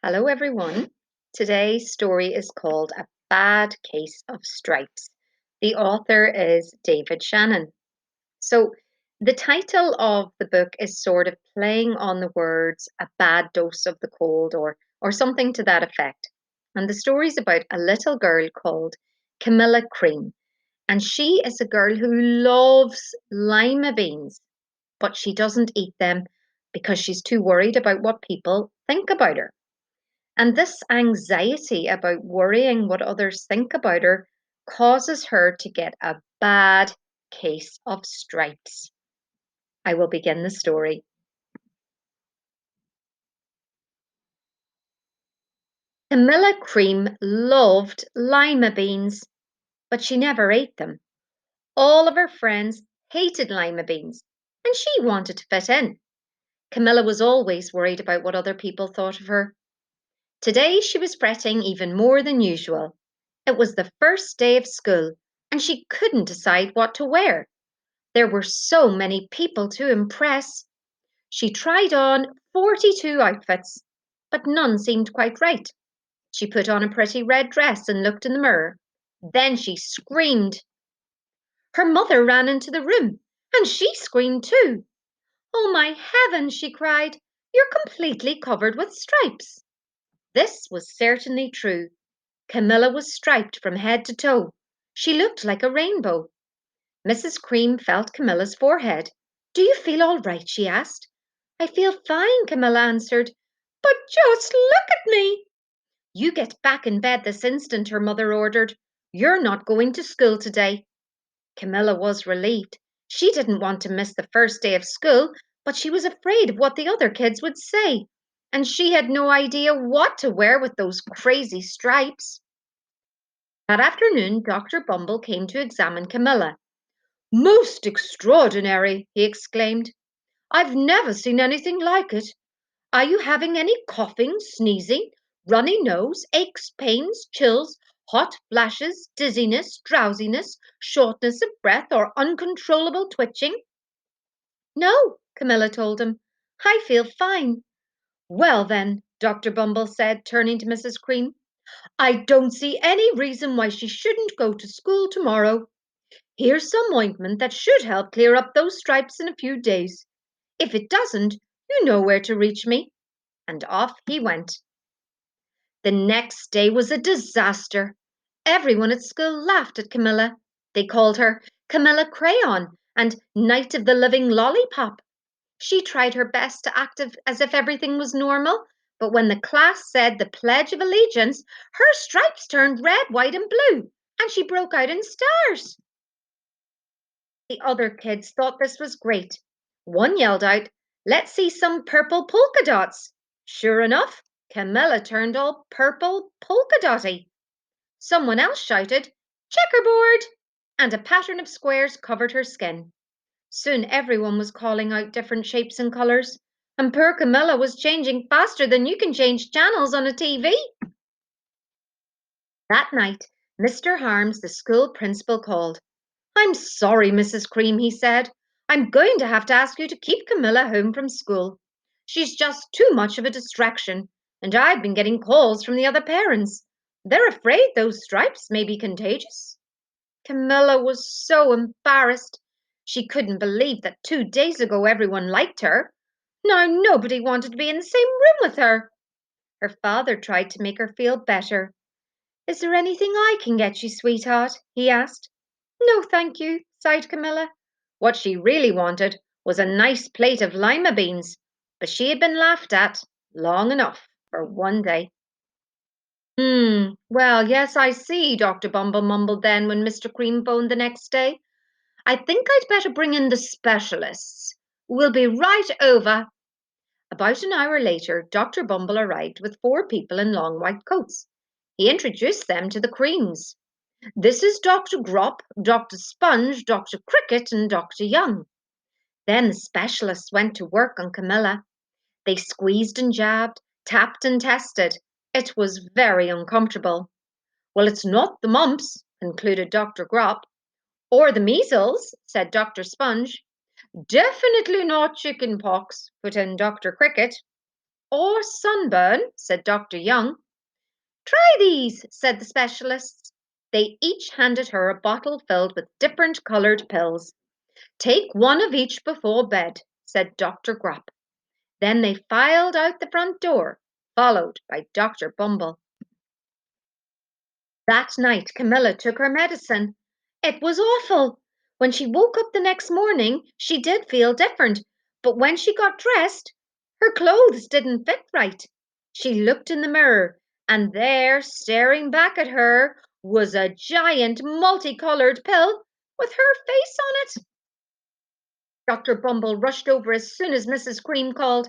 Hello, everyone. Today's story is called A Bad Case of Stripes. The author is David Shannon. So, the title of the book is sort of playing on the words a bad dose of the cold or something to that effect. And the story's about a little girl called Camilla Cream. And she is a girl who loves lima beans, but she doesn't eat them because she's too worried about what people think about her. And this anxiety about worrying what others think about her causes her to get a bad case of stripes. I will begin the story. Camilla Cream loved lima beans, but she never ate them. All of her friends hated lima beans, and she wanted to fit in. Camilla was always worried about what other people thought of her. Today she was fretting even more than usual. It was the first day of school, and she couldn't decide what to wear. There were so many people to impress. She tried on 42 outfits, but none seemed quite right. She put on a pretty red dress and looked in the mirror. Then she screamed. Her mother ran into the room, and she screamed too. Oh, my heavens, she cried. You're completely covered with stripes. This was certainly true. Camilla was striped from head to toe. She looked like a rainbow. Mrs. Cream felt Camilla's forehead. Do you feel all right? She asked. I feel fine, Camilla answered. But just look at me. You get back in bed this instant, her mother ordered. You're not going to school today. Camilla was relieved. She didn't want to miss the first day of school, but she was afraid of what the other kids would say. And she had no idea what to wear with those crazy stripes. That afternoon, Dr. Bumble came to examine Camilla. Most extraordinary, he exclaimed. I've never seen anything like it. Are you having any coughing, sneezing, runny nose, aches, pains, chills, hot flashes, dizziness, drowsiness, shortness of breath, or uncontrollable twitching? No, Camilla told him. I feel fine. Well, then, Dr. Bumble said, turning to Mrs. Cream, I don't see any reason why she shouldn't go to school tomorrow. Here's some ointment that should help clear up those stripes in a few days. If it doesn't, you know where to reach me. And off he went. The next day was a disaster. Everyone at school laughed at Camilla. They called her Camilla Crayon and Night of the Living Lollipop. She tried her best to act as if everything was normal, but when the class said the Pledge of Allegiance, her stripes turned red, white, and blue, and she broke out in stars. The other kids thought this was great. One yelled out, Let's see some purple polka dots. Sure enough, Camilla turned all purple polka dotty. Someone else shouted, Checkerboard! And a pattern of squares covered her skin. Soon everyone was calling out different shapes and colours, and poor Camilla was changing faster than you can change channels on a TV. That night, Mr. Harms, the school principal, called. I'm sorry, Mrs. Cream, he said. I'm going to have to ask you to keep Camilla home from school. She's just too much of a distraction, and I've been getting calls from the other parents. They're afraid those stripes may be contagious. Camilla was so embarrassed. She couldn't believe that 2 days ago everyone liked her. Now nobody wanted to be in the same room with her. Her father tried to make her feel better. Is there anything I can get you, sweetheart? He asked. No, thank you, sighed Camilla. What she really wanted was a nice plate of lima beans, but she had been laughed at long enough for one day. Well, yes, I see, Dr. Bumble mumbled then when Mr. Cream phoned the next day. I think I'd better bring in the specialists. We'll be right over. About an hour later, Dr. Bumble arrived with 4 people in long white coats. He introduced them to the Creams. This is Dr. Grop, Dr. Sponge, Dr. Cricket, and Dr. Young. Then the specialists went to work on Camilla. They squeezed and jabbed, tapped and tested. It was very uncomfortable. Well, it's not the mumps, concluded Dr. Grop. Or the measles, said Dr. Sponge. Definitely not chicken pox, put in Dr. Cricket. or sunburn, said Dr. Young. Try these, said the specialists. They each handed her a bottle filled with different coloured pills. Take one of each before bed, said Dr. Grupp. Then they filed out the front door, followed by Dr. Bumble. That night Camilla took her medicine. It was awful. When she woke up the next morning, she did feel different, but when she got dressed, her clothes didn't fit right. She looked in the mirror, and there, staring back at her, was a giant multicolored pill with her face on it. Dr. Bumble rushed over as soon as Mrs. Cream called,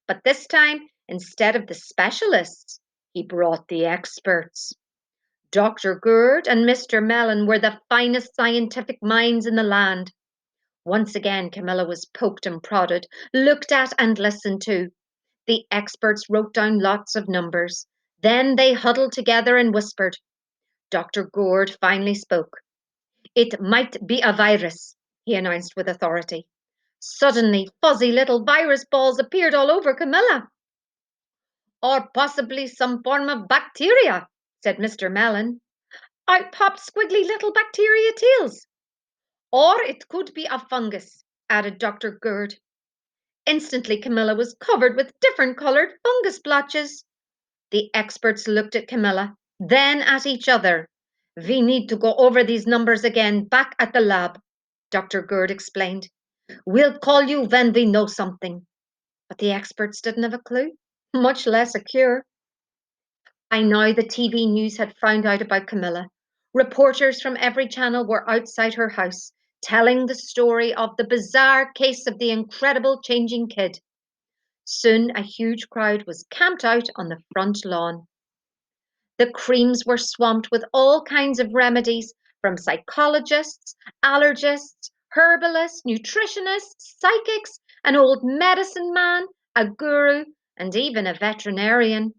but this time, instead of the specialists, he brought the experts. Dr. Gourd and Mr. Mellon were the finest scientific minds in the land. Once again, Camilla was poked and prodded, looked at and listened to. The experts wrote down lots of numbers. Then they huddled together and whispered. Dr. Gourd finally spoke. It might be a virus, he announced with authority. Suddenly, fuzzy little virus balls appeared all over Camilla. Or possibly some form of bacteria, said Mr. Mellon. Out popped squiggly little bacteria tails. Or it could be a fungus, added Dr. Gourd. Instantly, Camilla was covered with different coloured fungus blotches. The experts looked at Camilla, then at each other. We need to go over these numbers again back at the lab, Dr. Gourd explained. We'll call you when we know something. But the experts didn't have a clue, much less a cure. By now, the TV news had found out about Camilla. Reporters from every channel were outside her house, telling the story of the bizarre case of the incredible changing kid. Soon, a huge crowd was camped out on the front lawn. The creams were swamped with all kinds of remedies from psychologists, allergists, herbalists, nutritionists, psychics, an old medicine man, a guru, and even a veterinarian.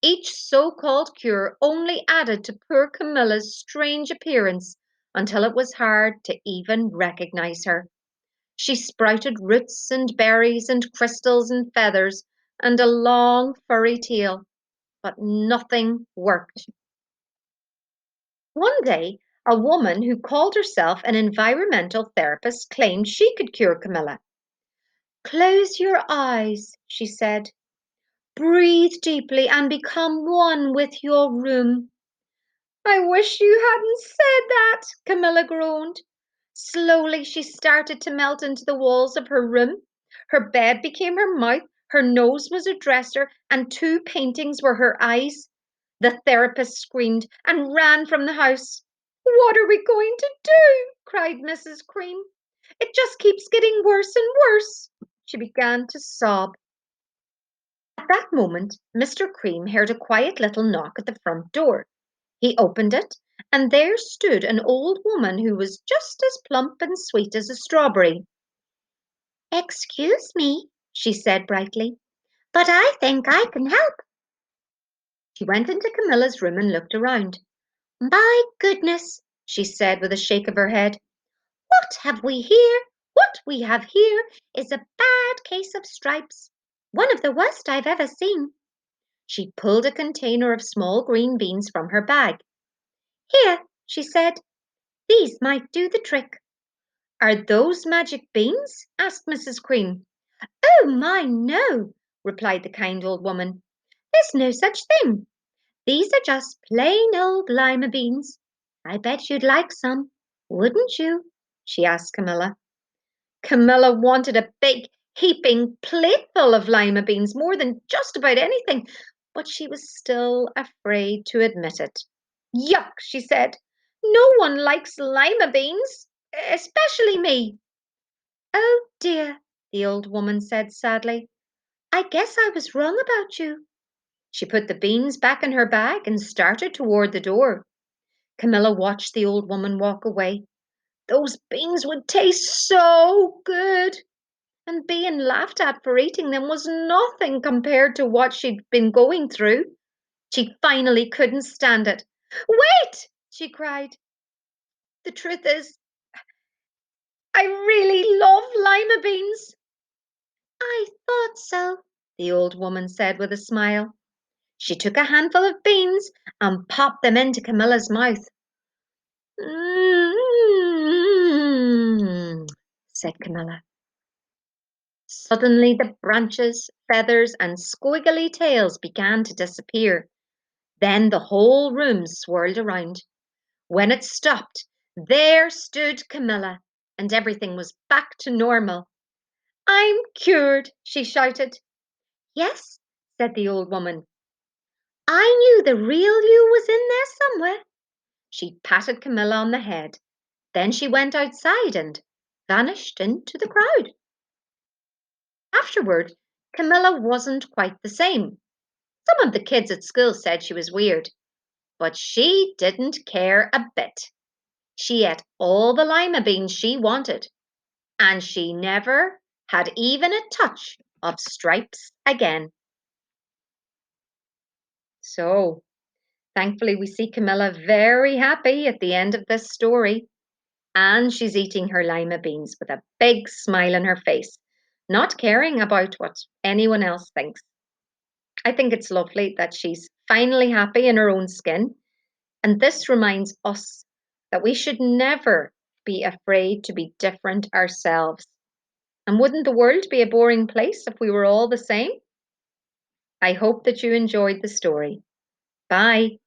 Each so-called cure only added to poor Camilla's strange appearance until it was hard to even recognize her. She sprouted roots and berries and crystals and feathers and a long furry tail, but nothing worked. One day, a woman who called herself an environmental therapist claimed she could cure Camilla. Close your eyes, she said. Breathe deeply and become one with your room. I wish you hadn't said that, Camilla groaned. Slowly she started to melt into the walls of her room. Her bed became her mouth, her nose was a dresser, and two paintings were her eyes. The therapist screamed and ran from the house. What are we going to do? Cried Mrs. Cream. It just keeps getting worse and worse. She began to sob. At that moment, Mr. Cream heard a quiet little knock at the front door. He opened it, and there stood an old woman who was just as plump and sweet as a strawberry. Excuse me, she said brightly, but I think I can help. She went into Camilla's room and looked around. My goodness, she said with a shake of her head. What have we here? What we have here is a bad case of stripes. One of the worst I've ever seen. She pulled a container of small green beans from her bag. Here, she said, these might do the trick. Are those magic beans? Asked Mrs. Cream. Oh, my, no, replied the kind old woman. There's no such thing. These are just plain old lima beans. I bet you'd like some, wouldn't you? She asked Camilla. Camilla wanted a big, heaping plateful of lima beans more than just about anything, but she was still afraid to admit it. Yuck, she said. No one likes lima beans, especially me. Oh dear, the old woman said sadly. I guess I was wrong about you. She put the beans back in her bag and started toward the door. Camilla watched the old woman walk away. Those beans would taste so good, and being laughed at for eating them was nothing compared to what she'd been going through. She finally couldn't stand it. Wait, she cried. The truth is, I really love lima beans. I thought so, the old woman said with a smile. She took a handful of beans and popped them into Camilla's mouth. Mmm, said Camilla. Suddenly the branches, feathers, and squiggly tails began to disappear. Then the whole room swirled around. When it stopped, there stood Camilla, and everything was back to normal. I'm cured, she shouted. Yes, said the old woman. I knew the real you was in there somewhere. She patted Camilla on the head. Then she went outside and vanished into the crowd. Afterward, Camilla wasn't quite the same. Some of the kids at school said she was weird, but she didn't care a bit. She ate all the lima beans she wanted, and she never had even a touch of stripes again. So, thankfully, we see Camilla very happy at the end of this story, and she's eating her lima beans with a big smile on her face, not caring about what anyone else thinks. I think it's lovely that she's finally happy in her own skin, and this reminds us that we should never be afraid to be different ourselves. And wouldn't the world be a boring place if we were all the same? I hope that you enjoyed the story. Bye.